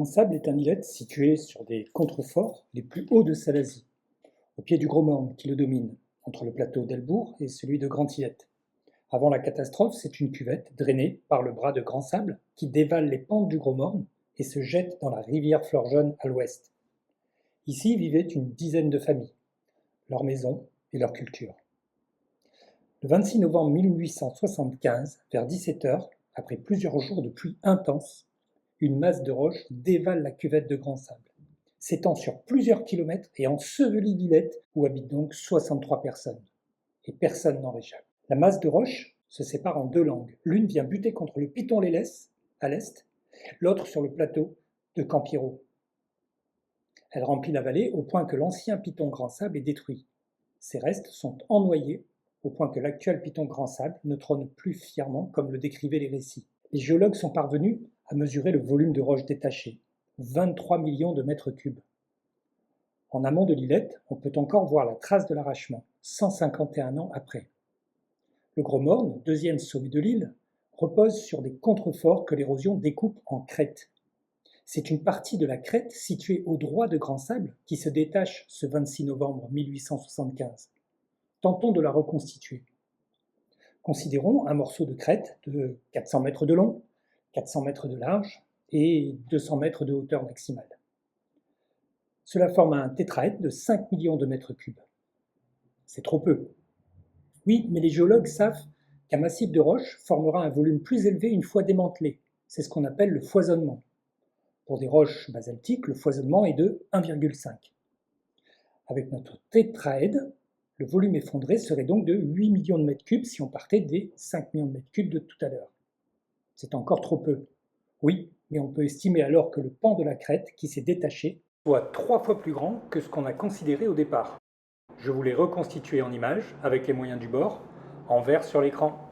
Grand Sable est un îlet situé sur des contreforts les plus hauts de Salazie, au pied du Gros Morne qui le domine, entre le plateau d'Elbourg et celui de Grand-Îlette. Avant la catastrophe, c'est une cuvette drainée par le bras de Grand Sable qui dévale les pentes du Gros Morne et se jette dans la rivière Fleurjonne à l'ouest. Ici vivaient une dizaine de familles, leurs maisons et leur culture. Le 26 novembre 1875, vers 17h, après plusieurs jours de pluie intense, une masse de roches dévale la cuvette de Grand Sable, s'étend sur plusieurs kilomètres et ensevelit l'îlette où habitent donc 63 personnes. Et personne n'en réchappe. La masse de roches se sépare en deux langues. L'une vient buter contre le piton Lélès, à l'est, l'autre sur le plateau de Campiro. Elle remplit la vallée au point que l'ancien piton Grand Sable est détruit. Ses restes sont ennoyés au point que l'actuel piton Grand Sable ne trône plus fièrement comme le décrivaient les récits. Les géologues sont parvenus à mesurer le volume de roches détachées, 23 millions de mètres cubes. En amont de l'îlette, on peut encore voir la trace de l'arrachement, 151 ans après. Le Gros Morne, deuxième sommet de l'île, repose sur des contreforts que l'érosion découpe en crêtes. C'est une partie de la crête située au droit de Grand Sable qui se détache ce 26 novembre 1875. Tentons de la reconstituer. Considérons un morceau de crête de 400 mètres de long, 400 mètres de large et 200 mètres de hauteur maximale. Cela forme un tétraèdre de 5 millions de mètres cubes. C'est trop peu. Oui, mais les géologues savent qu'un massif de roches formera un volume plus élevé une fois démantelé. C'est ce qu'on appelle le foisonnement. Pour des roches basaltiques, le foisonnement est de 1,5. Avec notre tétraèdre, le volume effondré serait donc de 8 millions de mètres cubes si on partait des 5 millions de mètres cubes de tout à l'heure. C'est encore trop peu. Oui, mais on peut estimer alors que le pan de la crête qui s'est détaché soit 3 fois plus grand que ce qu'on a considéré au départ. Je vous l'ai reconstitué en images avec les moyens du bord, en vert sur l'écran.